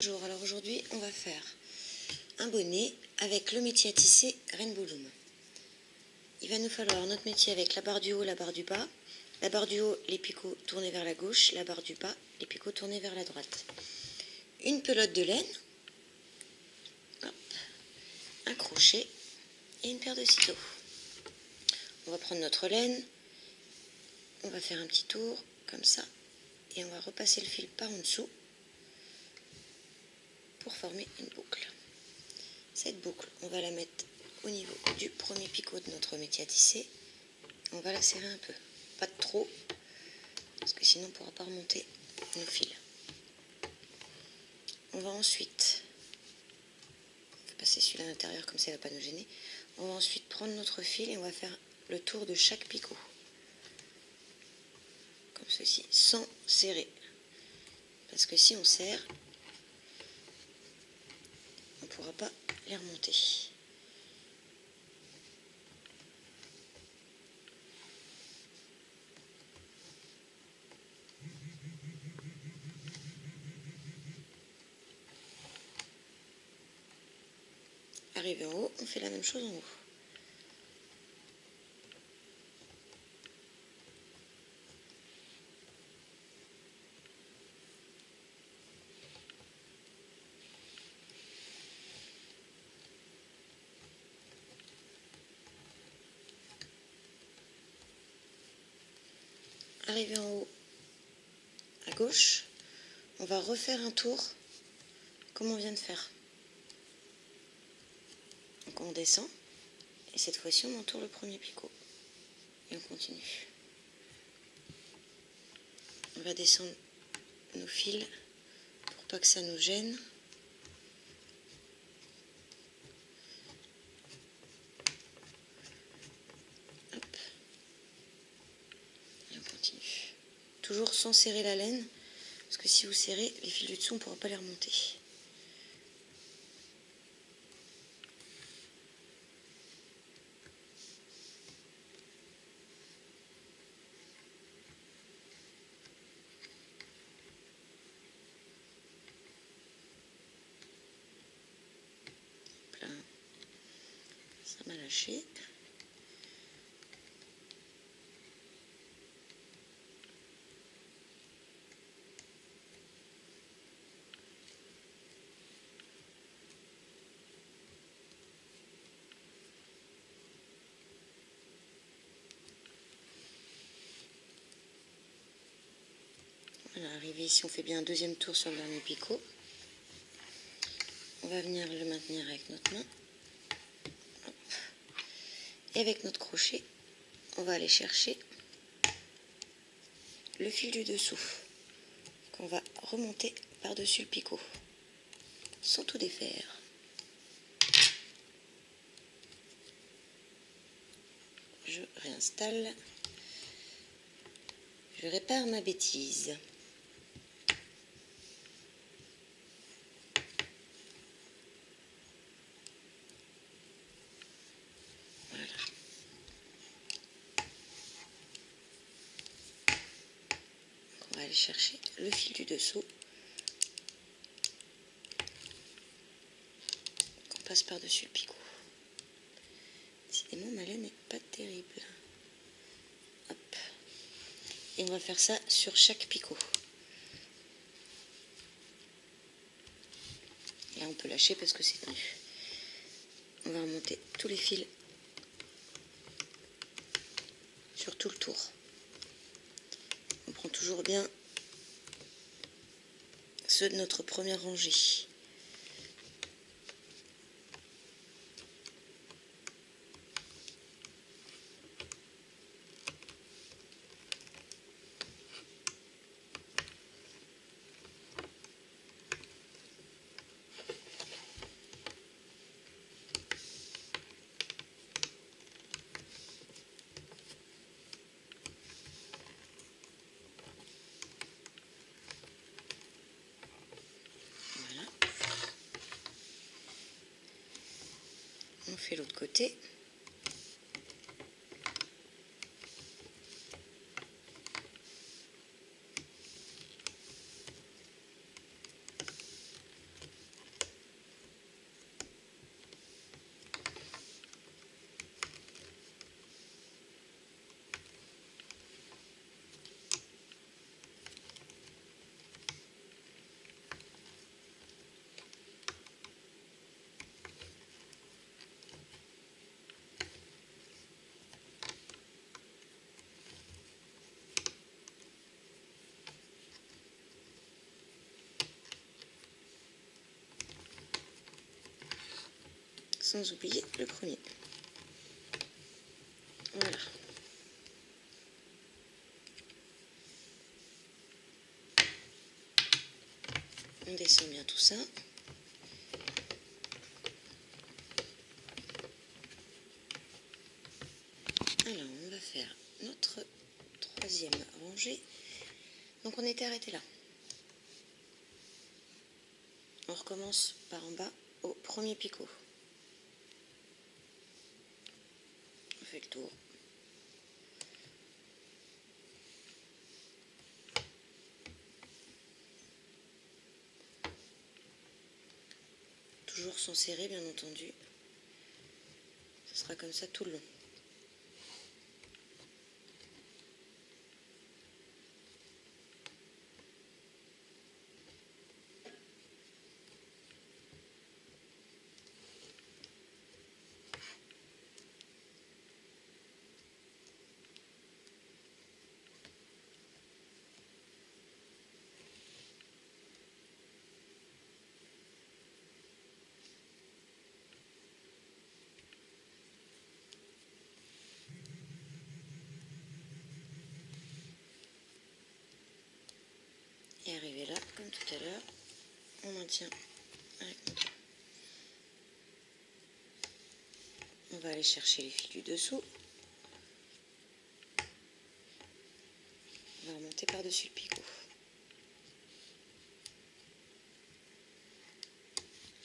Bonjour, alors aujourd'hui on va faire un bonnet avec le métier à tisser Rainbow Loom. Il va nous falloir notre métier avec la barre du haut, la barre du bas. La barre du haut, les picots tournés vers la gauche, la barre du bas, les picots tournés vers la droite. Une pelote de laine, hop, un crochet et une paire de ciseaux. On va prendre notre laine, on va faire un petit tour comme ça et on va repasser le fil par en dessous pour former une boucle. Cette boucle, on va la mettre au niveau du premier picot de notre métier à tisser. On va la serrer un peu, pas de trop, parce que sinon on ne pourra pas remonter nos fils. On va ensuite, passer celui-là à l'intérieur comme ça il ne va pas nous gêner. On va ensuite prendre notre fil et on va faire le tour de chaque picot, comme ceci, sans serrer. Parce que si on serre, on ne pourra pas les remonter. Arrivé en haut, on fait la même chose en haut. Arrivé en haut à gauche, on va refaire un tour comme on vient de faire. Donc on descend et cette fois-ci on entoure le premier picot et on continue. On va descendre nos fils pour pas que ça nous gêne. Hop. Et on continue. Toujours sans serrer la laine, parce que si vous serrez, les fils du dessous on ne pourra pas les remonter. Hop là. Ça m'a lâché. Voilà, arrivé ici, on fait bien un deuxième tour sur le dernier picot. On va venir le maintenir avec notre main. Hop. Et avec notre crochet, on va aller chercher le fil du dessous qu'on va remonter par-dessus le picot, sans tout défaire. Je réinstalle. Je répare ma bêtise. Voilà. On va aller chercher le fil du dessous. On passe par-dessus le picot. Décidément, ma laine n'est pas terrible. Hop. Et on va faire ça sur chaque picot. Là, on peut lâcher parce que c'est tenu. On va remonter tous les fils sur tout le tour. On prend toujours bien ceux de notre première rangée. On fait l'autre côté. sans oublier le premier. Voilà. On descend bien tout ça. Alors, on va faire notre troisième rangée. Donc, on était arrêté là. On recommence par en bas au premier picot. On fait le tour. Toujours sans serrer, bien entendu. Ce sera comme ça tout le long. Et arrivé là, comme tout à l'heure, on maintient avec notre... On va aller chercher les fils du dessous. On va remonter par-dessus le picot.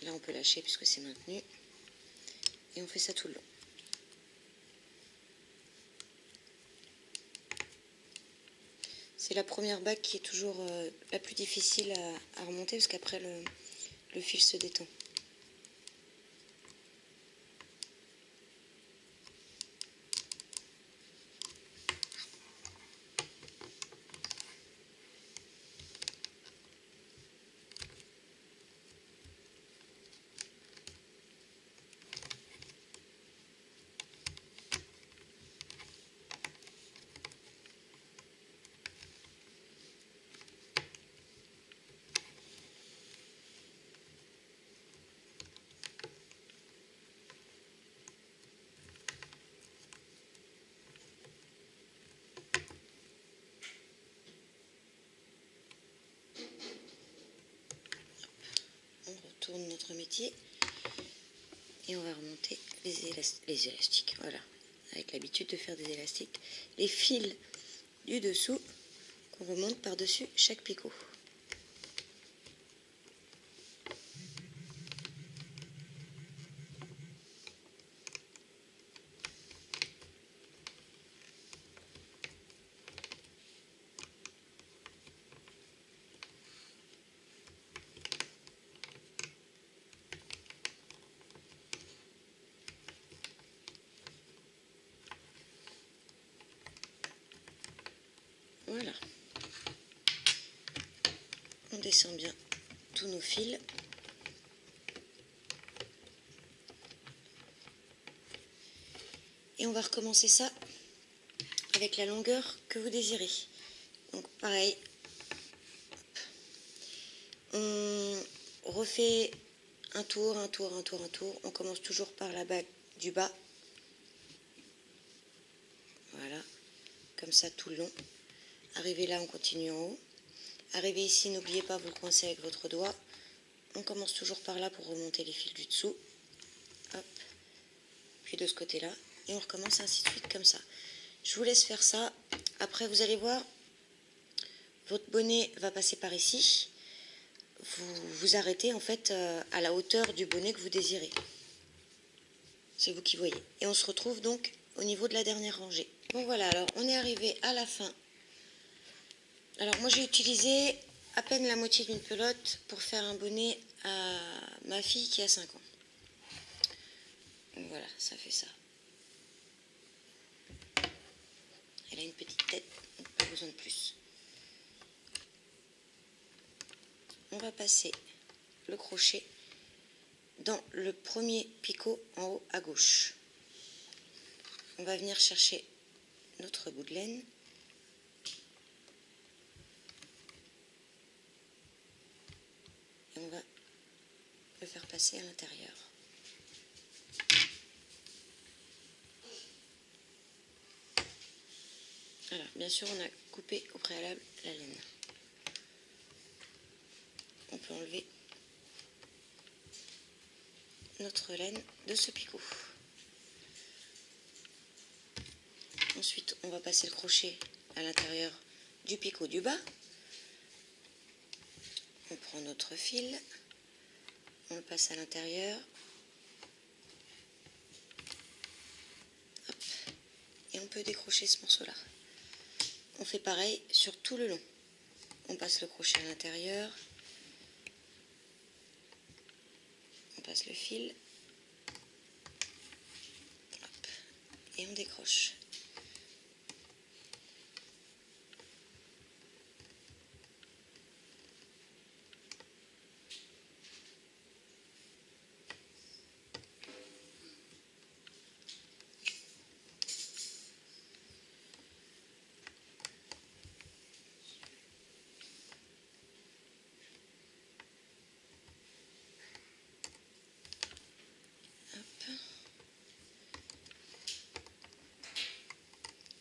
Là, on peut lâcher puisque c'est maintenu. Et on fait ça tout le long. C'est la première bague qui est toujours la plus difficile à remonter parce qu'après le fil se détend. On retourne notre métier et on va remonter les élastiques. Voilà, avec l'habitude de faire des élastiques. Les fils du dessous qu'on remonte par-dessus chaque picot. Voilà. On descend bien tous nos fils. Et on va recommencer ça avec la longueur que vous désirez. Donc pareil, on refait un tour, un tour, un tour, un tour. On commence toujours par la bague du bas. Voilà, comme ça tout le long. Arrivé là, on continue en haut. Arrivé ici, n'oubliez pas, vous le coincez avec votre doigt. On commence toujours par là pour remonter les fils du dessous. Hop. Puis de ce côté-là. Et on recommence ainsi de suite comme ça. Je vous laisse faire ça. Après, vous allez voir, votre bonnet va passer par ici. Vous vous arrêtez en fait à la hauteur du bonnet que vous désirez. C'est vous qui voyez. Et on se retrouve donc au niveau de la dernière rangée. Bon voilà, alors on est arrivé à la fin. Alors moi j'ai utilisé à peine la moitié d'une pelote pour faire un bonnet à ma fille qui a 5 ans. Donc voilà, ça fait ça. Elle a une petite tête, donc pas besoin de plus. On va passer le crochet dans le premier picot en haut à gauche. On va venir chercher notre bout de laine. Et on va le faire passer à l'intérieur. Voilà, bien sûr, on a coupé au préalable la laine. On peut enlever notre laine de ce picot. Ensuite, on va passer le crochet à l'intérieur du picot du bas. On prend notre fil, on le passe à l'intérieur. Et on peut décrocher ce morceau-là. On fait pareil sur tout le long. On passe le crochet à l'intérieur. On passe le fil. Hop, et on décroche.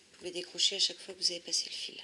Vous pouvez décrocher à chaque fois que vous avez passé le fil.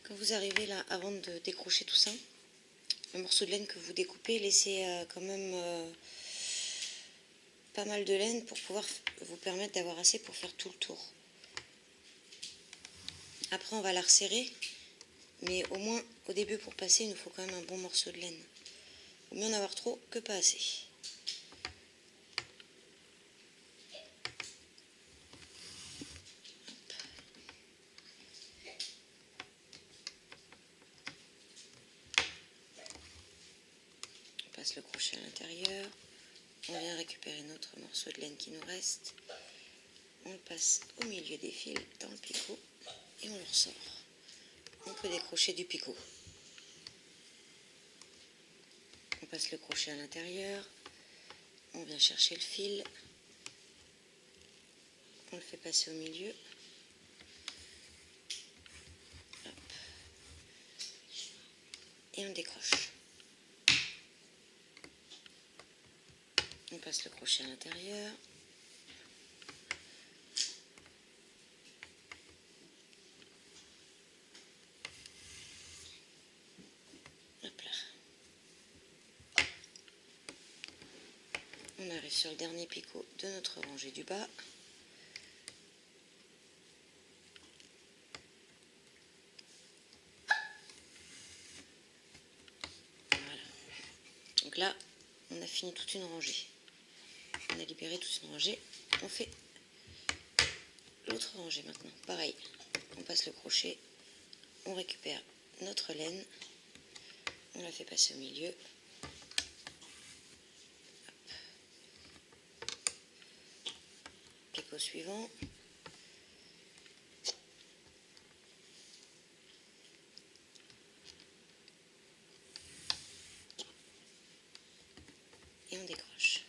Quand vous arrivez là, avant de décrocher tout ça, le morceau de laine que vous découpez, laissez quand même pas mal de laine pour pouvoir vous permettre d'avoir assez pour faire tout le tour. Après, on va la resserrer, mais au moins au début, pour passer, il nous faut quand même un bon morceau de laine. Il vaut mieux en avoir trop que pas assez. On passe le crochet à l'intérieur. On vient récupérer notre morceau de laine qui nous reste. On le passe au milieu des fils dans le picot et on le ressort. On peut décrocher du picot. On passe le crochet à l'intérieur. On vient chercher le fil. On le fait passer au milieu. Hop. Et on décroche. On passe le crochet à l'intérieur. Hop là. On arrive sur le dernier picot de notre rangée du bas. Voilà. Donc là, on a fini toute une rangée. On a libéré toute une rangée. On fait l'autre rangée maintenant. Pareil, on passe le crochet, on récupère notre laine, on la fait passer au milieu. Hop. Picot suivant. Et on décroche.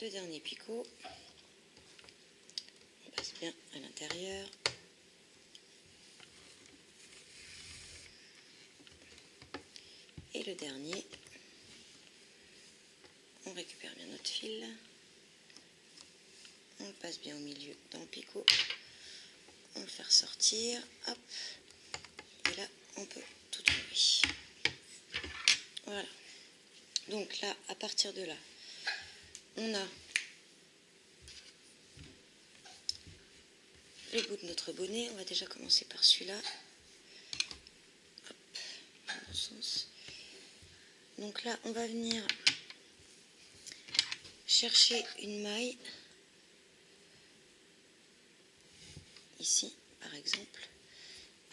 2 derniers picots. On passe bien à l'intérieur. Et le dernier, on récupère bien notre fil. On le passe bien au milieu dans le picot. On va le faire sortir. Hop. Et là, on peut tout trouver. Voilà. Donc là, à partir de là, on a le bout de notre bonnet. On va déjà commencer par celui-là. Hop, dans le bon sens. Donc là, on va venir chercher une maille. Ici, par exemple,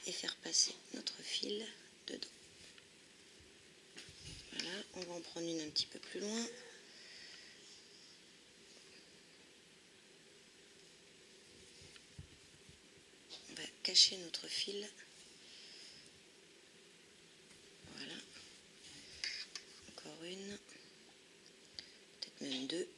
et faire passer notre fil dedans. Voilà, on va en prendre une un petit peu plus loin. On va cacher notre fil. Voilà. Encore une. Peut-être même deux.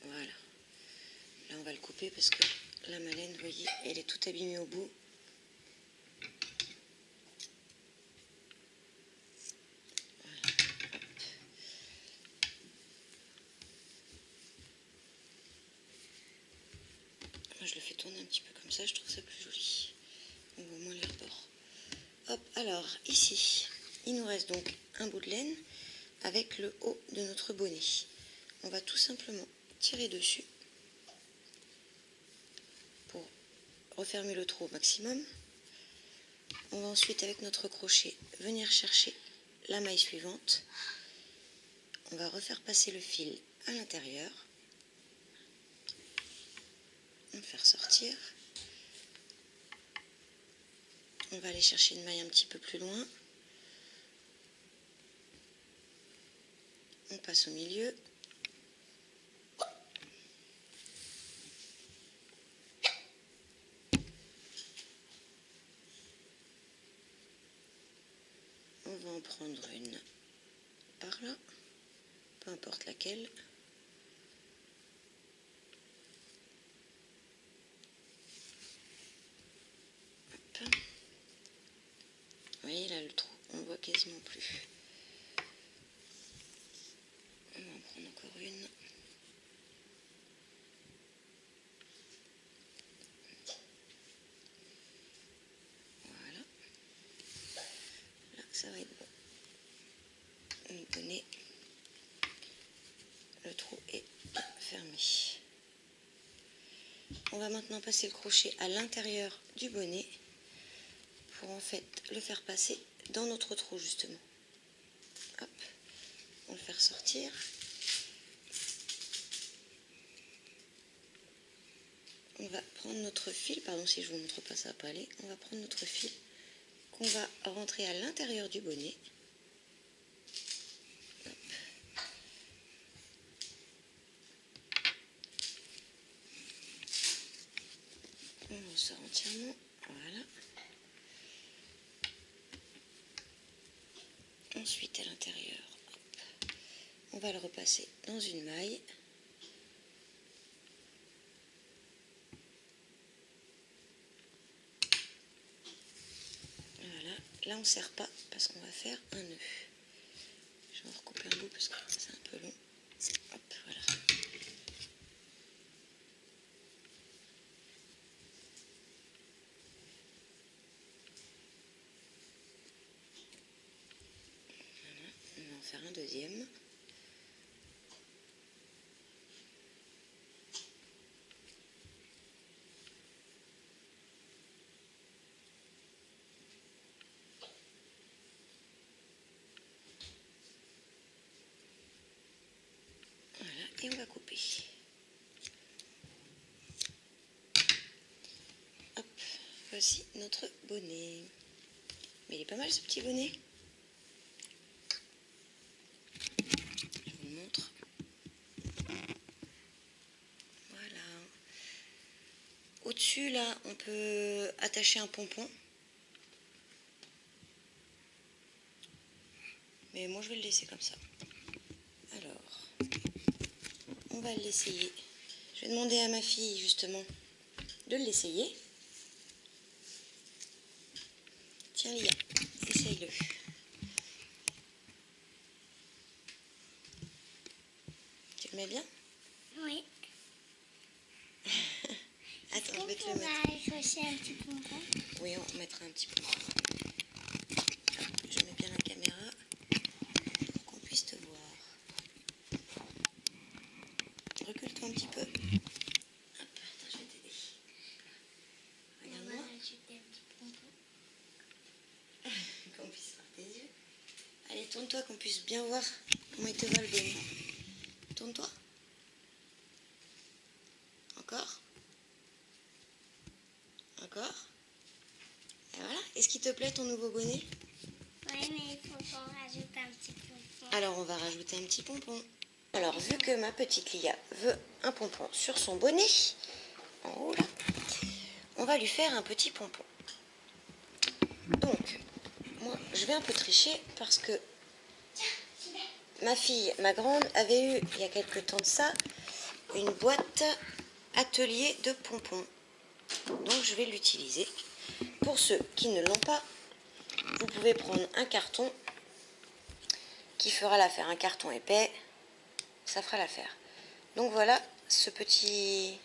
Voilà. Là, on va le couper parce que la malène, vous voyez, elle est toute abîmée au bout. Moi, je le fais tourner un petit peu comme ça, je trouve ça plus joli. On voit moins les rebords. Hop, alors, ici, il nous reste donc un bout de laine avec le haut de notre bonnet. On va tout simplement tirer dessus pour refermer le trou au maximum. On va ensuite, avec notre crochet, venir chercher la maille suivante. On va refaire passer le fil à l'intérieur. On va le faire sortir. On va aller chercher une maille un petit peu plus loin. On passe au milieu. On va en prendre une par là, peu importe laquelle. Hop. Vous voyez là le trou, on ne voit quasiment plus. On va en prendre encore une. Voilà. Là, ça va être bon. Le bonnet, le trou est bien fermé. On va maintenant passer le crochet à l'intérieur du bonnet pour en fait le faire passer dans notre trou justement. Hop, on va le faire sortir. On va prendre notre fil, pardon si je vous montre pas ça va pas aller, on va prendre notre fil qu'on va rentrer à l'intérieur du bonnet. Hop. On en sort entièrement, voilà. Ensuite à l'intérieur, on va le repasser dans une maille. Voilà, là on ne serre pas parce qu'on va faire un nœud. Je vais en recouper un bout parce que c'est un peu long. Hop, voilà. Voilà, on va en faire un deuxième. Voilà, et on va couper. Hop, voici notre bonnet. Mais il est pas mal ce petit bonnet. Je vous le montre. Voilà. Au-dessus, là, on peut attacher un pompon. mais moi je vais le laisser comme ça. Alors, on va l'essayer. Je vais demander à ma fille justement de l'essayer. Tiens Lia, essaye-le. Tu le mets bien? Oui. Attends, je vais te le mettre. On va accrocher un petit pompon. Oui, on mettra un petit peu. Je mets bien la caméra pour qu'on puisse te voir. Recule-toi un petit peu. Hop, attends, je vais t'aider. Regarde-moi. On va rajouter un petit pompon. Qu'on puisse voir tes yeux. Allez, tourne-toi, qu'on puisse bien voir comment il te va le bonnet. Tourne-toi. Encore. Encore. Et voilà. Est-ce qu'il te plaît ton nouveau bonnet? Oui, mais il faut qu'on rajoute un petit pompon. Alors, on va rajouter un petit pompon. Alors, vu que ma petite Lia veut un pompon sur son bonnet, en haut là, on va lui faire un petit pompon. Donc, moi, je vais un peu tricher parce que ma fille, ma grande, avait eu, il y a quelques temps de ça, une boîte atelier de pompons. Donc, je vais l'utiliser. Pour ceux qui ne l'ont pas, vous pouvez prendre un carton qui fera l'affaire. Un carton épais, ça fera l'affaire. Donc, voilà ce petit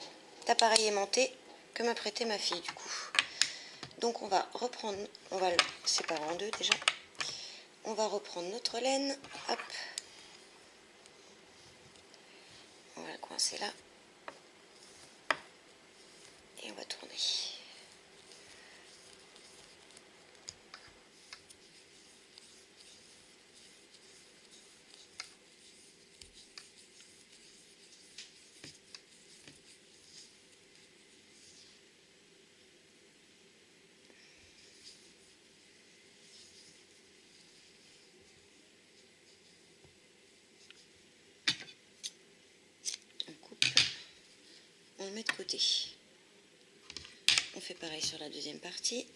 appareil aimanté que m'a prêté ma fille, du coup. Donc, on va reprendre, on va le séparer en deux déjà. On va reprendre notre laine, hop. On va le coincer là. Et on va tourner. On coupe. On le met de côté. On fait pareil sur la deuxième partie.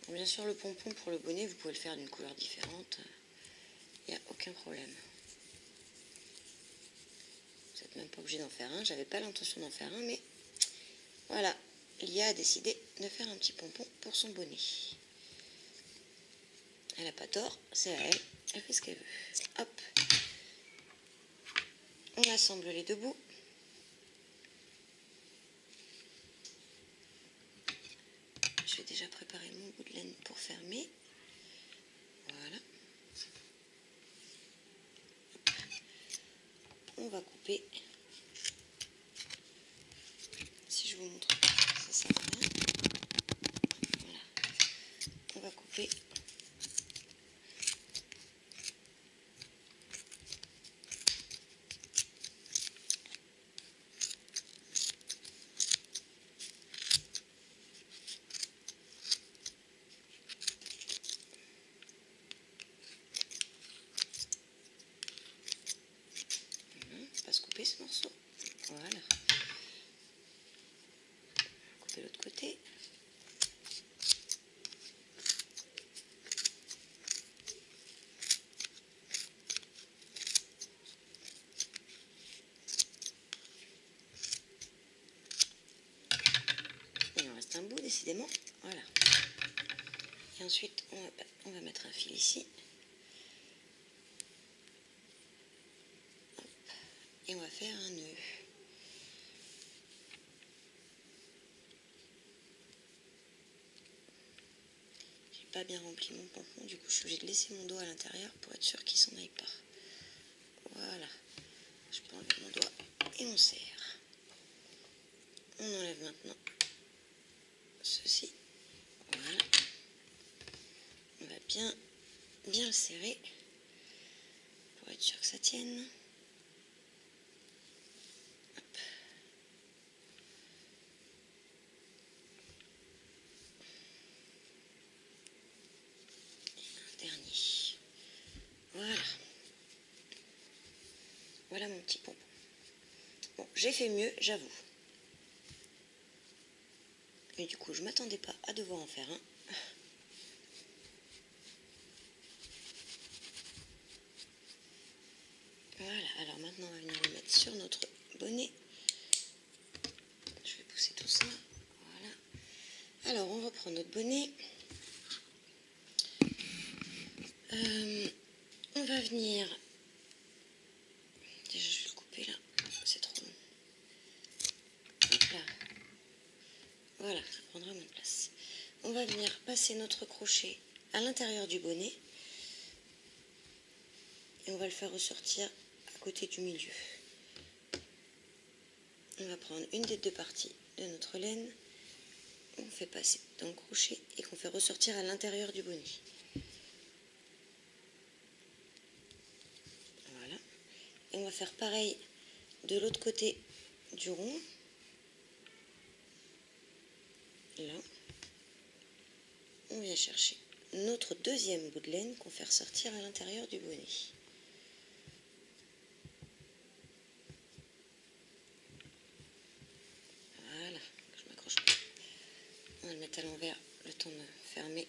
Bien sûr, le pompon pour le bonnet, vous pouvez le faire d'une couleur différente. Il n'y a aucun problème. Vous n'êtes même pas obligé d'en faire un. J'avais pas l'intention d'en faire un, mais voilà. Lia a décidé de faire un petit pompon pour son bonnet. Elle n'a pas tort, c'est à elle. Elle fait ce qu'elle veut. Hop. On assemble les deux bouts. Je vais déjà préparer mon bout de laine pour fermer. Voilà. On va couper. Si je vous montre pas, ça sert à rien. Voilà. On va couper. Pas se couper ce morceau. Voilà. Couper l'autre côté. Il en reste un bout décidément. Voilà. Et ensuite on va mettre un fil ici. Hop. Et on va faire un nœud. Pas bien rempli mon pompon, du coup je suis obligée de laisser mon doigt à l'intérieur pour être sûr qu'il s'en aille pas. Voilà, je peux enlever mon doigt et on serre. On enlève maintenant ceci. Voilà, on va bien le serrer pour être sûr que ça tienne. Hop. Dernier. Voilà. Voilà mon petit pompon. Bon, j'ai fait mieux, j'avoue. Et du coup, je m'attendais pas à devoir en faire un. Voilà, alors maintenant on va venir le mettre sur notre bonnet. Je vais pousser tout ça. Voilà. Alors on reprend notre bonnet. On va venir... Déjà je vais le couper là, c'est trop long. Là. Voilà, ça prendra moins de place. On va venir passer notre crochet à l'intérieur du bonnet. Et on va le faire ressortir à côté du milieu. On va prendre une des deux parties de notre laine. On fait passer dans le crochet et qu'on fait ressortir à l'intérieur du bonnet. Voilà. Et on va faire pareil de l'autre côté du rond. Là. On vient chercher notre deuxième bout de laine qu'on fait ressortir à l'intérieur du bonnet. Voilà, je m'accroche pas. On va le mettre à l'envers, le temps de fermer.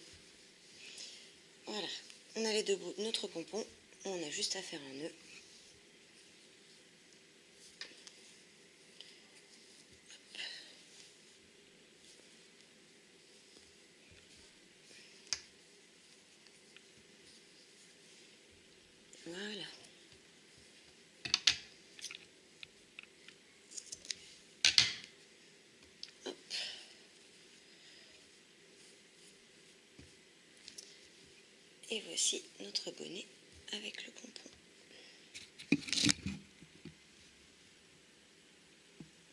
Voilà, on a les deux bouts de notre pompon, on a juste à faire un nœud. Voilà. Hop. Et voici notre bonnet avec le pompon.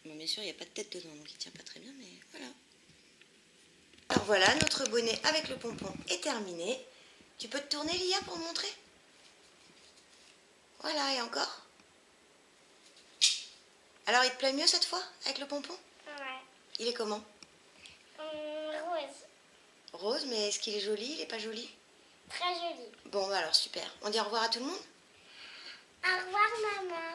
Bon, bien sûr, il n'y a pas de tête dedans, donc il ne tient pas très bien, mais voilà. Alors voilà, notre bonnet avec le pompon est terminé. Tu peux te tourner, Lia, pour me montrer? Voilà, et encore? Alors, il te plaît mieux cette fois, avec le pompon? Ouais. Il est comment? Rose. Rose, mais est-ce qu'il est joli? Il n'est pas joli? Très joli. Bon, alors super. On dit au revoir à tout le monde? Au revoir, maman.